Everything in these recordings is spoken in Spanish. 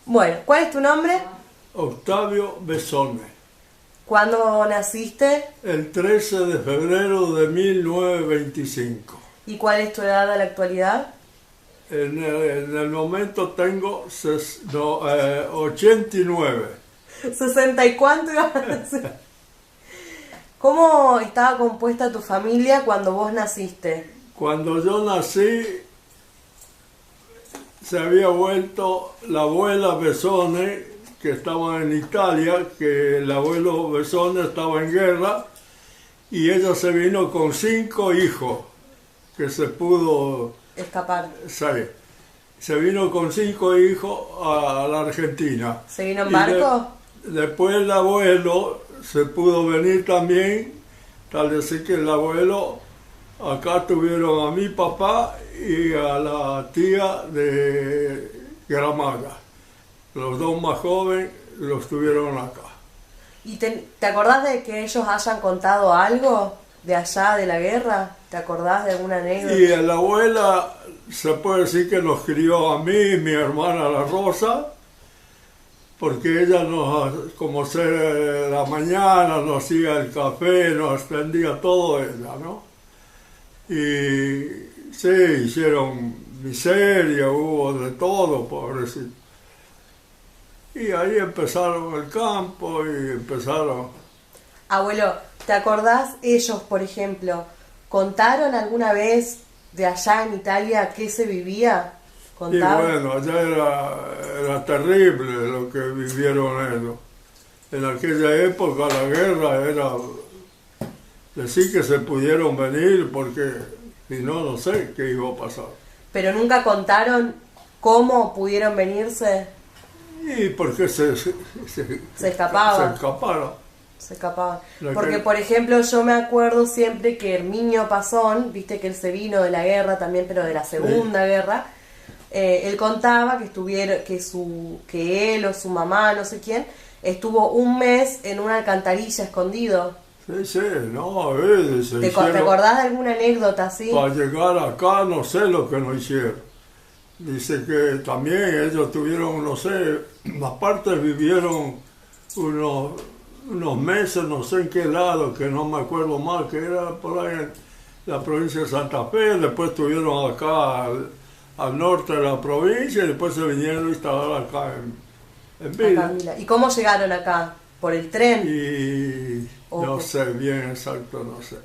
Bueno, ¿cuál es tu nombre? Octavio Besone. ¿Cuándo naciste? El 13 de febrero de 1925. ¿Y cuál es tu edad a la actualidad? En el momento tengo 89. 60 y cuánto ibas a decir. ¿Cómo estaba compuesta tu familia cuando vos naciste? Cuando yo nací, se había vuelto la abuela Besone, que estaba en Italia, que el abuelo Besone estaba en guerra, y ella se vino con 5 hijos, que se pudo Escapar. salir. Se vino con 5 hijos a la Argentina. ¿Se vino en barco? Después el abuelo se pudo venir también, tal vez que el abuelo, acá tuvieron a mi papá y a la tía de Gramaga. Los dos más jóvenes los tuvieron acá. ¿Y te acordás de que ellos hayan contado algo de allá, de la guerra? ¿Te acordás de alguna anécdota? Y la abuela se puede decir que nos crió a mí y mi hermana la Rosa, porque ella nos, como de la mañana, nos hacía el café, nos atendía todo ella, ¿no? Y sí, hicieron miseria, hubo de todo, pobrecito. Y ahí empezaron el campo y empezaron... Abuelo, ¿te acordás ellos, por ejemplo, contaron alguna vez de allá en Italia qué se vivía? Y ¿Contaban? bueno, allá era terrible lo que vivieron ellos. En aquella época la guerra era decir que se pudieron venir porque si no, no sé qué iba a pasar. ¿Pero nunca contaron cómo pudieron venirse? Y porque se escapaban. Se escaparon. Se escapaban. La Porque, que- por ejemplo, yo me acuerdo siempre que Herminio Pasón, viste que él se vino de la guerra también, pero de la Segunda Guerra, él contaba que que él o su mamá, no sé quién, estuvo un mes en una alcantarilla escondido. Sí, sí, no, se ¿Te hicieron... acordás de alguna anécdota así? Para llegar acá no sé lo que nos hicieron. Dice que también ellos tuvieron, no sé, aparte vivieron unos meses, no sé en qué lado, que no me acuerdo más, que era por ahí en la provincia de Santa Fe, después estuvieron acá al norte de la provincia y después se vinieron a instalar acá en Vila. Acá, Mila. ¿Y cómo llegaron acá? ¿Por el tren? Y no Ok. sé bien exacto, no sé.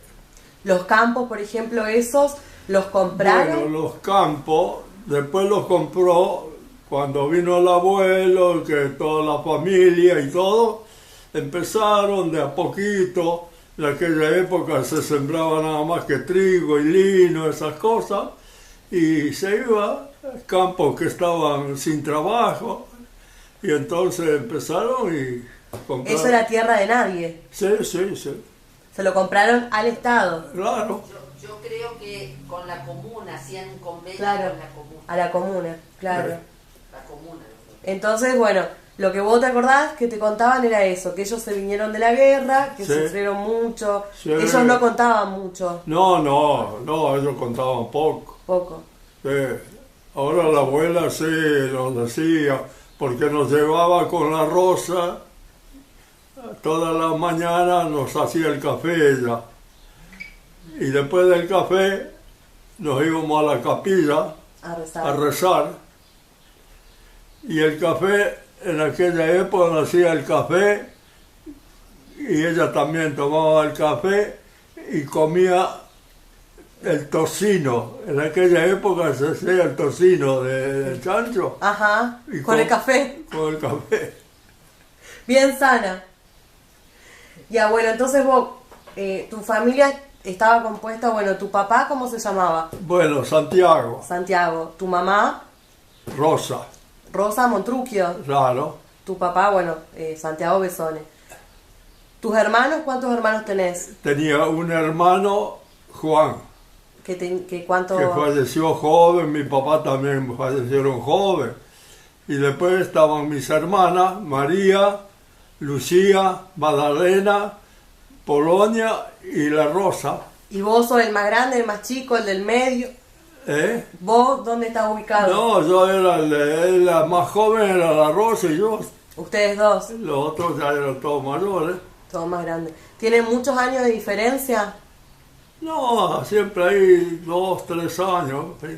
Los campos, por ejemplo, esos, ¿los compraron? Bueno, los campos, después los compró cuando vino el abuelo, que toda la familia y todo, empezaron de a poquito. En aquella época se sembraba nada más que trigo y lino, esas cosas, y se iba a campos que estaban sin trabajo, y entonces empezaron y compraron. Eso era tierra de nadie. Sí, sí, sí, Se lo compraron al Estado. claro. Yo creo que con la comuna, hacían un convenio Claro. con la comuna. A la comuna, claro. La comuna. Entonces, bueno, lo que vos te acordás que te contaban era eso, que ellos se vinieron de la guerra, que Sí. sufrieron mucho. Sí. Ellos no contaban mucho, No, ellos contaban poco. poco. Sí. Ahora la abuela sí nos decía, porque nos llevaba con la Rosa, toda la mañana nos hacía el café ella. Y después del café nos íbamos a la capilla A rezar. a rezar. Y el café, en aquella época nos hacía el café, y ella también tomaba el café y comía el tocino. En aquella época se hacía el tocino de chancho Ajá, Y con el café. con el café. Bien sana. Ya, bueno, entonces vos, tu familia estaba compuesta, bueno, tu papá, ¿cómo se llamaba? Bueno, Santiago, Santiago. Tu mamá, Rosa, Rosa Montruquio. claro. Tu papá, bueno, Santiago Besone. ¿Tus hermanos? ¿Cuántos hermanos tenés? Tenía un hermano, Juan, ¿Cuánto? que falleció joven, mi papá también fallecieron joven. Y después estaban mis hermanas, María, Lucía, Magdalena, Polonia y la Rosa. ¿Y vos sos el más grande, el más chico, el del medio? ¿Eh? ¿Vos dónde estás ubicado? No, yo era la más joven, era la Rosa y yo. Ustedes dos, Los otros ya eran todos mayores. todos más grandes. ¿Tienen muchos años de diferencia? No, siempre hay 2, 3 años. Sí.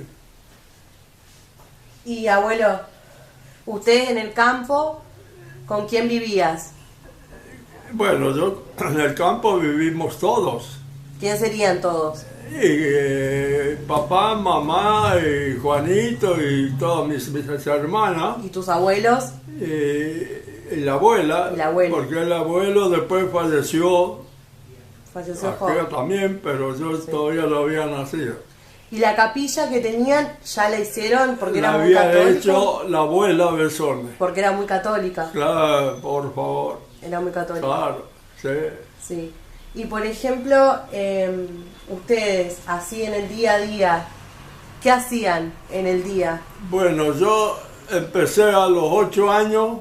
Y abuelo, ustedes en el campo, ¿con quién vivías? Bueno, yo en el campo vivimos todos. ¿Quién serían todos? Y, papá, mamá, y Juanito y todas mis hermanas. ¿Y tus abuelos? Y la abuela, Y la abuela. porque el abuelo después falleció, Falleció aquella joven. también, pero yo todavía no había nacido. ¿Y la capilla que tenían ya la hicieron porque La era muy había católica? hecho la abuela Besone. Porque era muy católica. Claro, por favor. Era muy católica. Claro, sí. Sí. Y por ejemplo, ustedes, así en el día a día, ¿qué hacían en el día? Bueno, yo empecé a los 8 años,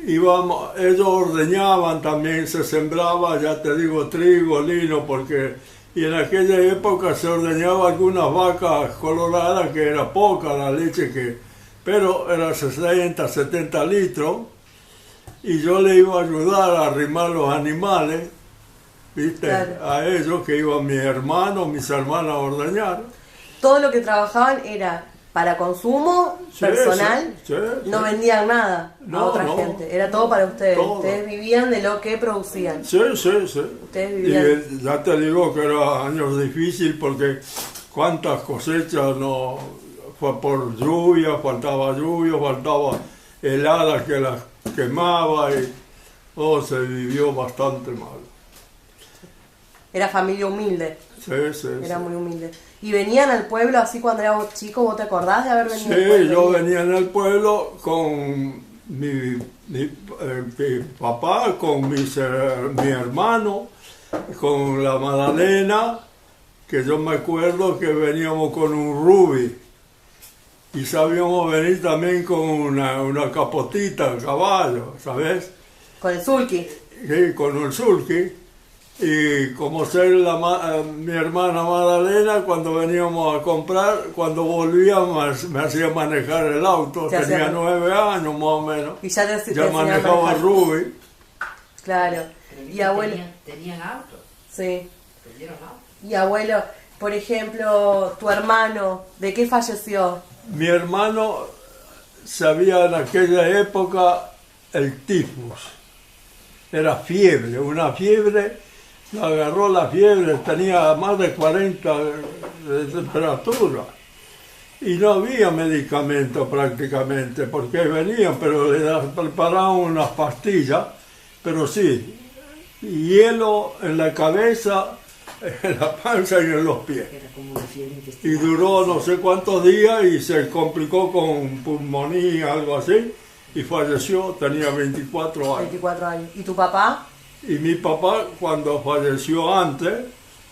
íbamos, ellos ordeñaban también, se sembraba, ya te digo, trigo, lino, porque y en aquella época se ordeñaba algunas vacas coloradas, que era poca la leche, pero era 60, 70 litros, y yo le iba a ayudar a arrimar los animales, ¿viste? Claro. A ellos, que iban mis hermanos, mis hermanas a ordeñar. Todo lo que trabajaban era para consumo Sí, personal, sí, sí, no sí. vendían nada a No, otra no. gente, era todo para ustedes. Todo. Ustedes vivían de lo que producían. Sí, sí, sí. Ustedes Y vivían. ya te digo que era años difíciles porque cuántas cosechas no fue por lluvia, faltaba heladas que las quemaba y se vivió bastante mal. Era familia humilde, Sí, sí, era sí. muy humilde. ¿Y venían al pueblo así cuando eras chico? ¿Vos te acordás de haber venido al Sí, pueblo? yo venía en el pueblo con mi papá, con mi hermano, con la Magdalena, que yo me acuerdo que veníamos con un Ruby y sabíamos venir también con una capotita, a caballo, ¿sabes? Con el sulky. Sí, con un sulky. Y como ser mi hermana Magdalena, cuando veníamos a comprar, cuando volvíamos me hacía manejar el auto, Te hacía tenía manejar. 9 años más o menos, Y ya te ya enseñaban a manejaba manejar. Ruby. Claro. Y abuelo, Tenían autos, sí. tuvieron autos. Y abuelo, por ejemplo, tu hermano, ¿de qué falleció? Mi hermano sabía en aquella época el tifus, era fiebre, una fiebre. Le agarró la fiebre, tenía más de 40 de temperatura y no había medicamento prácticamente porque venían, pero preparaban unas pastillas, pero sí, hielo en la cabeza, en la panza y en los pies. Era como una fiebre Y intestinal. duró no sé cuántos días y se complicó con pulmonía, algo así, y falleció, tenía 24 años. 24 años. ¿Y tu papá? Y mi papá, cuando falleció antes,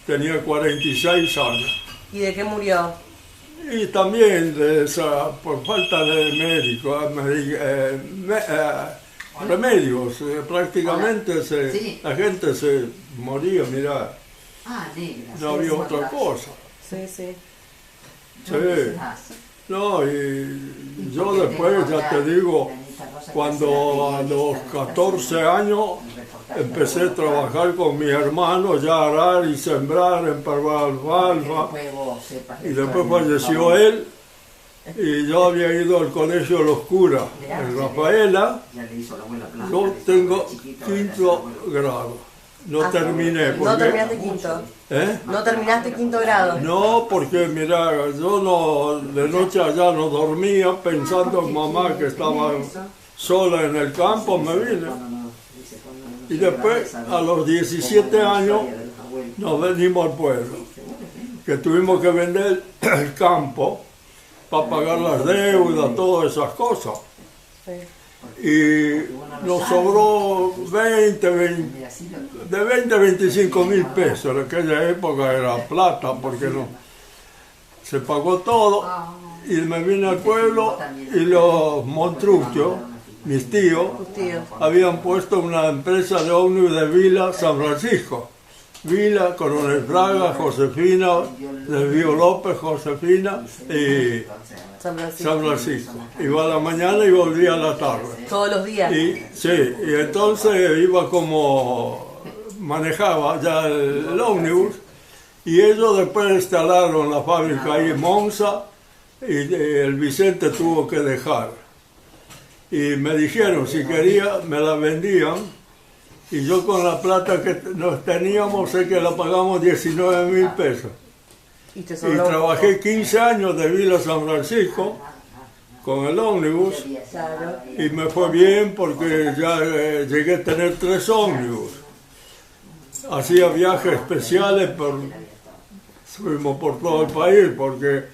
tenía 46 años. ¿Y de qué murió? Y también por falta de médicos, remedios. Prácticamente Sí. la gente se moría, mira, Ah, negra. no había otra cosa. Sí, sí. Sí. No, y yo después, ya te digo, cuando a los 14 años empecé a trabajar con mis hermanos, ya a arar y sembrar, emparvar alfalfa, y después falleció él, y yo había ido al colegio de los curas en Rafaela. Yo tengo 5º grado, no terminé. No Porque, terminaste quinto. ¿eh? No terminaste quinto grado. No, porque mira, yo no, de noche allá no dormía pensando en mamá que estaba sola en el campo, me vine. Y después, a los 17 años, nos venimos al pueblo, que tuvimos que vender el campo para pagar las deudas, todas esas cosas. Sí. Y nos sobró de 20 a 25 mil pesos. En aquella época era plata porque no se pagó todo. Y me vine al pueblo y los Montruccio, mis tíos, Tus tíos. habían puesto una empresa de ómnibus de Vila San Francisco. Vila, Coronel Fraga, Josefina, Desvío López, Josefina y San Francisco. San Francisco. Iba a la mañana y volvía a la tarde. Todos los días. Sí, y entonces iba como manejaba ya el ómnibus y ellos después instalaron la fábrica ahí en Monza y el Vicente tuvo que dejar. Y me dijeron si quería me la vendían y yo con la plata que nos teníamos sé que la pagamos 19.000 pesos. Y te Y sobró un trabajé poco. 15 años de Vila San Francisco con el ómnibus. Claro. Y me fue bien porque ya llegué a tener 3 ómnibus. Hacía viajes especiales, fuimos por todo el país porque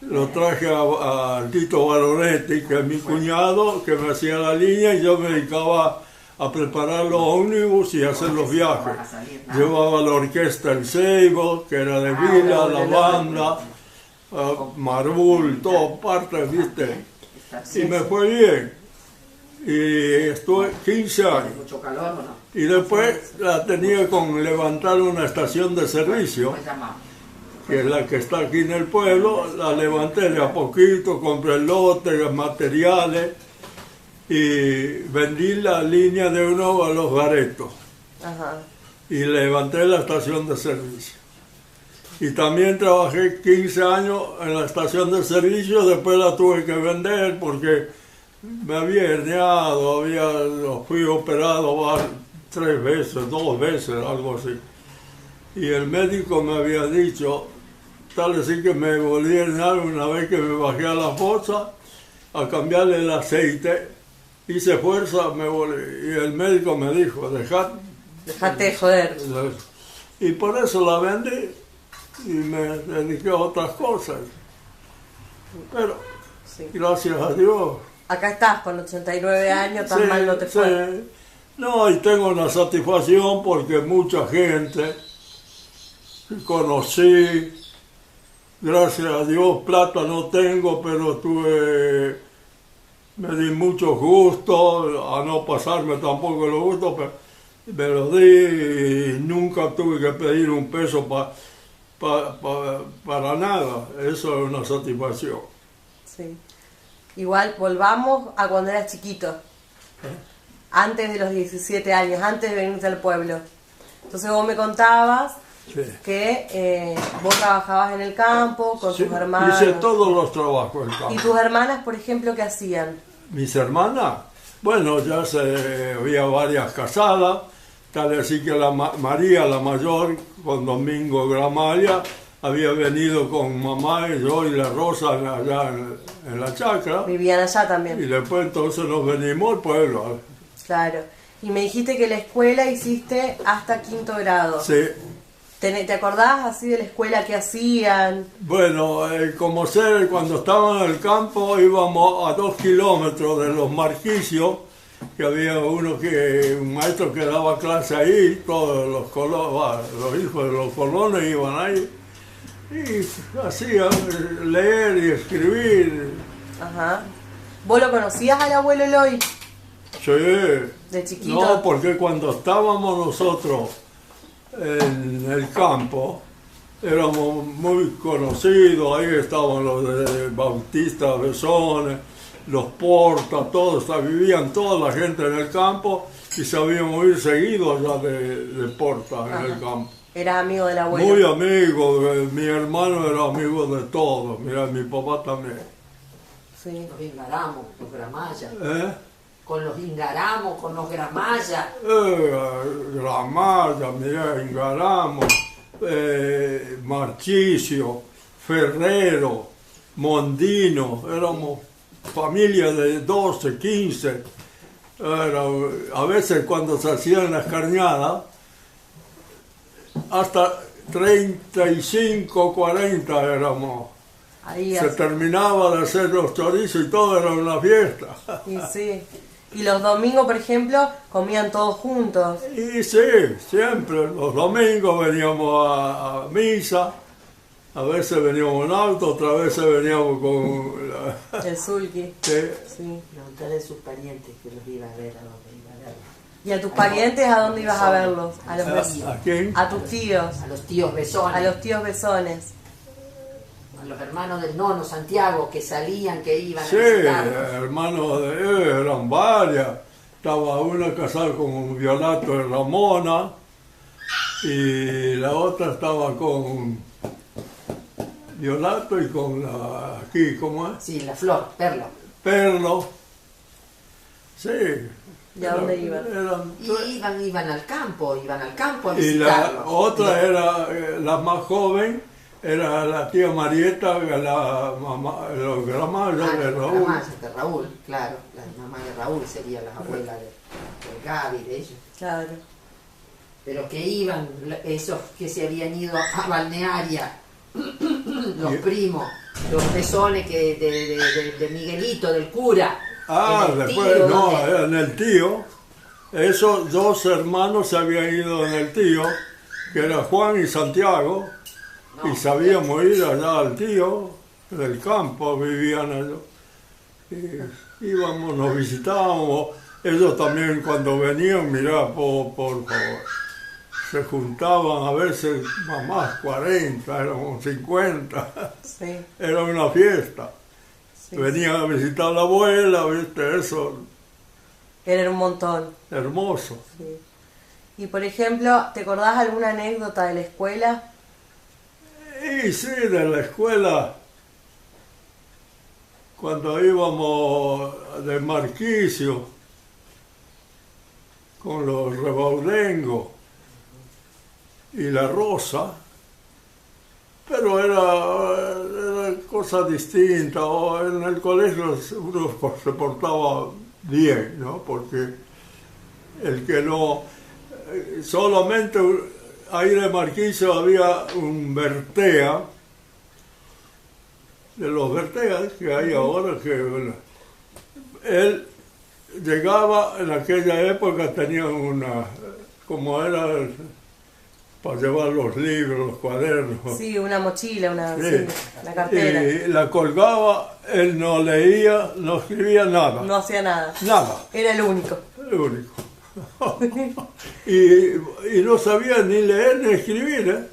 lo traje a Tito Baronetti, que es mi cuñado, que me hacía la línea y yo me dedicaba a preparar los ómnibus y hacer los viajes. Llevaba la orquesta El Seibo, que era de Vila, la banda, Marbul, todas partes, ¿viste? Y me fue bien. Y estuve 15 años. ¿Mucho calor o no? Y después la tenía con levantar una estación de servicio, ¿Cómo se llama? que es la que está aquí en el pueblo. La levanté de a poquito, compré lotes, materiales y vendí la línea de uno a los Garetos. Ajá. Y levanté la estación de servicio. Y también trabajé 15 años en la estación de servicio, después la tuve que vender porque me había herniado, fui operado 3 veces, 2 veces, algo así. Y el médico me había dicho, tal así que me volví a herniar una vez que me bajé a la fosa a cambiarle el aceite, hice fuerza, me volví. Y el médico me dijo, Dejate de joder. y por eso la vendí y me dediqué a otras cosas. Pero, Sí. gracias a Dios. Acá estás con 89 años, tan Sí, mal no te fue. sí. No, y tengo una satisfacción porque mucha gente que conocí, gracias a Dios, plata no tengo, pero me di mucho gusto, a no pasarme tampoco los gustos, pero me los di y nunca tuve que pedir un peso para nada. Eso es una satisfacción. Sí. Igual volvamos a cuando eras chiquito. Antes de los 17 años, antes de venirte al pueblo. Entonces vos me contabas Sí. que vos trabajabas en el campo con Sí, tus hermanos. hice todos los trabajos en campo. ¿Y tus hermanas, por ejemplo, qué hacían? Mis hermanas, bueno, había varias casadas, tal así que María, la mayor, con Domingo Gramaglia, había venido con mamá y yo y la Rosa allá en la chacra, Vivían allá y también. después entonces nos venimos al pueblo. Claro. Y me dijiste que la escuela hiciste hasta 5º grado. Sí. ¿Te acordás así de la escuela que hacían? Bueno, como sé, cuando estábamos en el campo íbamos a 2 kilómetros de los Marquicios, que había un maestro que daba clase ahí, todos los hijos de los colonos iban ahí, y hacían leer y escribir. Ajá. ¿Vos lo conocías al abuelo Eloy? Sí. De chiquito. No, porque cuando estábamos nosotros en el campo, éramos muy conocidos, ahí estaban los de Bautista, Besones, los Porta, todos, vivían toda la gente en el campo y sabíamos ir seguidos allá de Porta en el campo. Eras amigo del abuelo. Muy amigo, mi hermano era amigo de todos, mira, mi papá también. Sí. Los Ingaramos, los Gramayas. ¿Eh? Con los Ingaramos, con los Gramayas. Gramaglia, mirá, Ingaramo, Marchicio, Ferrero, Mondino, éramos familia de 12, 15. A veces cuando se hacían las carñadas, hasta 35, 40 éramos. Ahí Se terminaba de hacer los chorizos y todo era una fiesta. Y sí. Y los domingos, por ejemplo, comían todos juntos. Y sí, siempre, los domingos veníamos a misa, a veces veníamos en auto, otras veces veníamos con El sulky. Sí. Sí. Preguntarle a sus parientes que los iba a ver a donde iba a ver. ¿Y a tus parientes a dónde ibas a verlos? ¿A quién? A tus tíos, A los tíos besones. a los tíos besones. A los hermanos del nono Santiago que salían, que iban Sí, a visitarnos. hermanos de él, eran varias. Estaba una casada con Violato y Ramona, y la otra estaba con Violato y con la, aquí, ¿cómo es? Sí, la flor, Perlo. Perlo. Sí. ¿Y a dónde iban? Y iban al campo a Y la visitarlos. otra era, la más joven, era la tía Marieta, la mamá, los gramayos de Raúl. Gramayos de Raúl, claro. La mamá de Raúl sería la abuela de Gaby, de ellos. Claro. Pero que iban, esos que se habían ido a Balnearia, los primos, los besones que de Miguelito, del cura. Ah, en el después, tío, no, ¿dónde? en el tío. Esos dos hermanos se habían ido en el tío, que era Juan y Santiago, No, y sabíamos ir allá al tío, del campo, vivían allá. Y íbamos, nos visitábamos. Ellos también cuando venían, mirá, por favor, se juntaban a veces más 40, éramos 50. Sí, Era una fiesta. sí. Venían a visitar a la abuela, viste, eso, Era un montón. hermoso. Sí. Y por ejemplo, ¿te acordás alguna anécdota de la escuela? Y sí, de la escuela, cuando íbamos de Marquicio, con los Rebaudengos y la Rosa, pero era cosa distinta. O en el colegio uno se portaba bien, ¿no? Porque el que no, solamente ahí de Marquicio había un Bertea, de los Berteas que hay ahora, que bueno, él llegaba, en aquella época tenían una, como era para llevar los libros, los cuadernos. Sí, una mochila, Sí. sí, la cartera. Y la colgaba, él no leía, no escribía nada. No hacía nada. Nada, Era el único. el único. y no sabía ni leer ni escribir, ¿eh?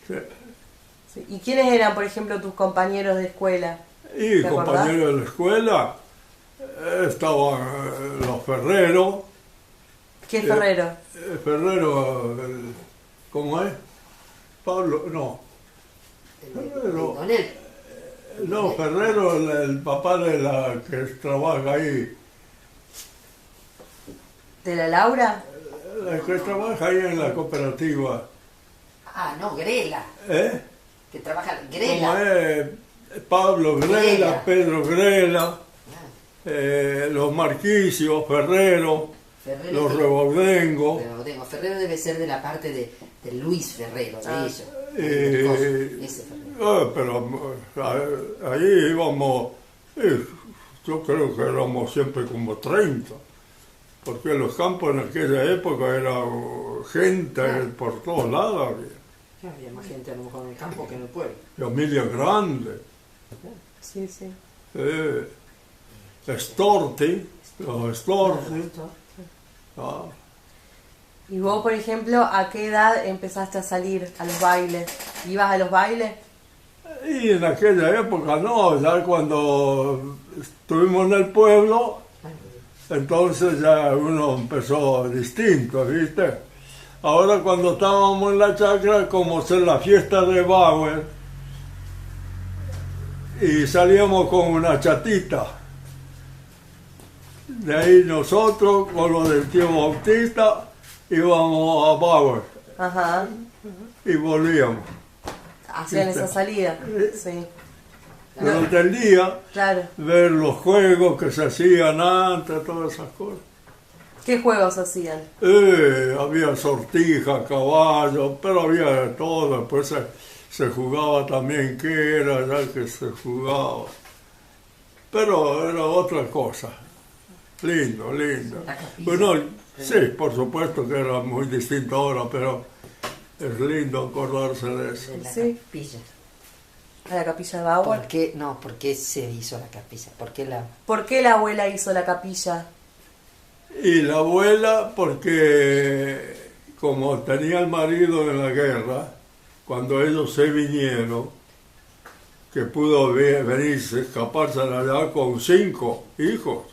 Sí. Sí. ¿Y quiénes eran, por ejemplo, tus compañeros de escuela? Y ¿Te compañeros de la escuela, estaban los Ferreros. ¿Qué Ferrero? Ferrero, ¿cómo es? Pablo, no. Ferrero. Donel. No, Ferrero, el papá de la que trabaja ahí. ¿De la Laura? La que trabaja ahí en la cooperativa. Ah, no, Grela. ¿Eh? Que trabaja ¿Cómo Grela. es? Pablo Grela, Grela. Pedro Grela, Ah, los Marquicios, Ferrero, Ferrero. los Rebaudengos. Pero tengo, Ferrero debe ser de la parte de Luis Ferrero, de Ah. ellos. Ese Ferrero. Pero ahí íbamos, yo creo que éramos siempre como 30, porque los campos en aquella época era gente por todos lados, Había más gente a lo mejor en el campo que en el pueblo. familias grandes. Sí, sí. Storti, los Storti. Ah, ¿Y vos, por ejemplo, a qué edad empezaste a salir a los bailes? ¿Ibas a los bailes? y en aquella época no, ya cuando estuvimos en el pueblo, entonces ya uno empezó distinto, ¿viste? Ahora cuando estábamos en la chacra, como hacer la fiesta de Bauer, y salíamos con una chatita. De ahí nosotros, con lo del tío Bautista, íbamos a Bauer Ajá. y volvíamos. Hacían ¿Viste? esa salida. Sí. Durante el día, Claro. ver los juegos que se hacían antes, todas esas cosas. ¿Qué juegos hacían? Había sortija, caballo, pero había de todo. Después se jugaba también, que era ya que se jugaba. Pero era otra cosa. Lindo, lindo. La capilla. Bueno, sí, por supuesto que era muy distinto ahora, pero es lindo acordarse de eso. De la Sí. capilla. A la capilla de Bauer. ¿Por qué? No, ¿por qué se hizo la capilla? ¿Por qué la...? ¿Por qué la abuela hizo la capilla? Y la abuela, porque como tenía el marido en la guerra, cuando ellos se vinieron, que pudo venirse, escaparse de allá con 5 hijos.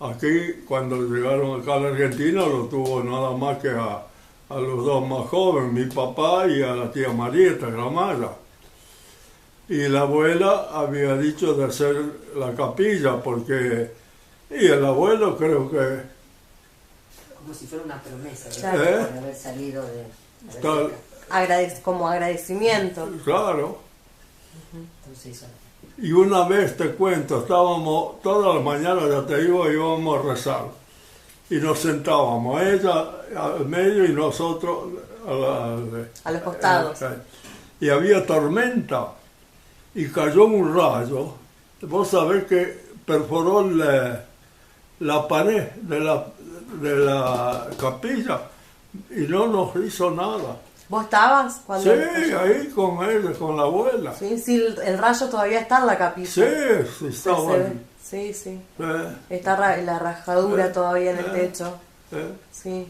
Aquí, cuando llegaron acá a la Argentina, lo tuvo nada más que a los 2 más jóvenes, mi papá y a la tía Marieta, Gramalla. Y la abuela había dicho de hacer la capilla, porque... Y el abuelo creo que... Como si fuera una promesa, Claro. por haber salido de la Tal- seca. Como agradecimiento. Claro. Entonces hizo. Y una vez te cuento, estábamos todas las mañanas, ya te digo, íbamos a rezar. Y nos sentábamos, ella al medio y nosotros A los costados. Y había tormenta. Y cayó un rayo. Vos sabés que perforó la pared de la capilla y no nos hizo nada. ¿Vos estabas Sí, cuando...? ahí con ella, con la abuela. Sí, sí, el rayo todavía está en la capilla. Sí, sí, estaba Se ve. ahí. Sí, sí. Eh, Está la rajadura todavía en el techo. eh. Sí.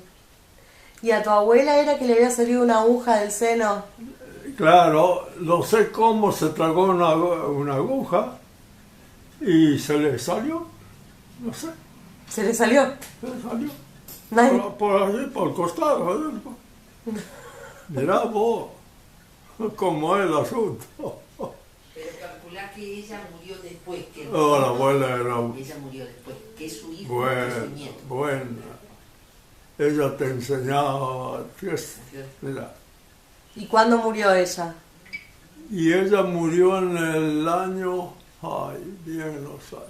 ¿Y a tu abuela era que le había salido una aguja del seno? Claro, no sé cómo se tragó una aguja y se le salió, no sé, ¿Se le salió? se le salió. Nadie- Por allí, por el costado. Mirá vos cómo es el asunto. Pero calculá que ella murió después que... Oh, la abuela era Ella murió después, que es su hijo, que es su buena, nieto. buena. Ella te enseñaba, mira. ¿Y cuándo murió ella? Y ella murió en el año, ay, bien lo sabes,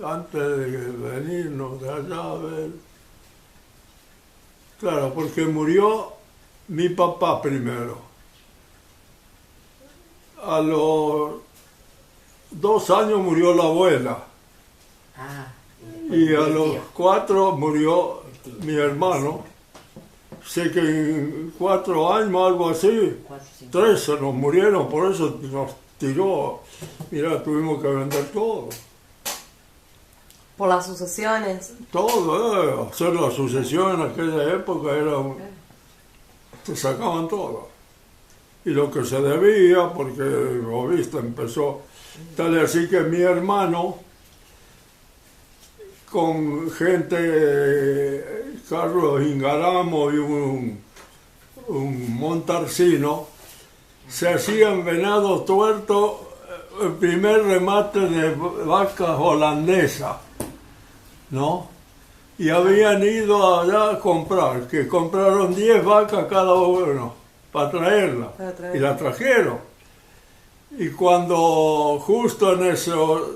antes de venirnos de allá a ver. Claro, porque murió mi papá primero. A los 2 años murió la abuela. Ah, Y a después los tío. 4 murió mi hermano. Sé que en 4 años, algo así, 4, 5. 3 se nos murieron, por eso nos tiró. Mira, tuvimos que vender todo. ¿Por las sucesiones? Todo, hacer la sucesión en aquella época era se sacaban todo. Y lo que se debía, porque lo viste, empezó. Tal es así que mi hermano, con gente, Carlos Ingaramo y un montarcino, se hacían venados tuertos, el primer remate de vacas holandesas, ¿no? Y habían ido allá a comprar, que compraron 10 vacas cada uno para traerla, Para traerla. y la trajeron. Y cuando justo en ese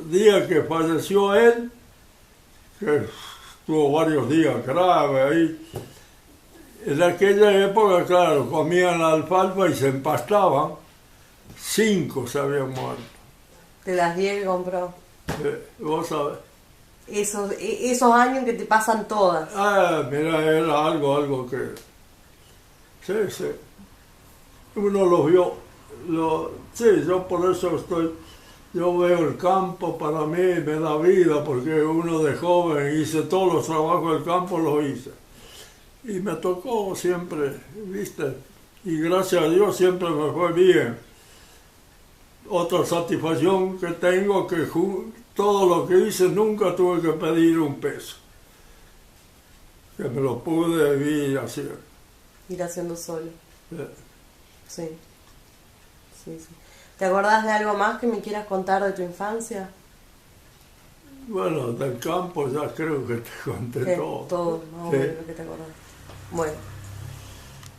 día que falleció él, que estuvo varios días grave ahí, en aquella época, claro, comían alfalfa y se empastaban, 5 se habían muerto. De las 10 que compró. Vos sabés. Esos años que te pasan todas. Ah, mira, era algo que... Sí, sí. Uno lo vio. Sí, yo por eso yo veo el campo, para mí me da vida, porque uno de joven hice todos los trabajos del campo, los hice. Y me tocó siempre, ¿viste? Y gracias a Dios siempre me fue bien. Otra satisfacción que tengo, que todo lo que hice nunca tuve que pedir un peso. Que me lo pude ir haciendo. Ir haciendo solo. Eh, Sí. Sí, sí. ¿Te acordás de algo más que me quieras contar de tu infancia? Bueno, del campo ya creo que te conté ¿Qué? todo. Todo, más o Sí. menos lo que te acordás. Bueno.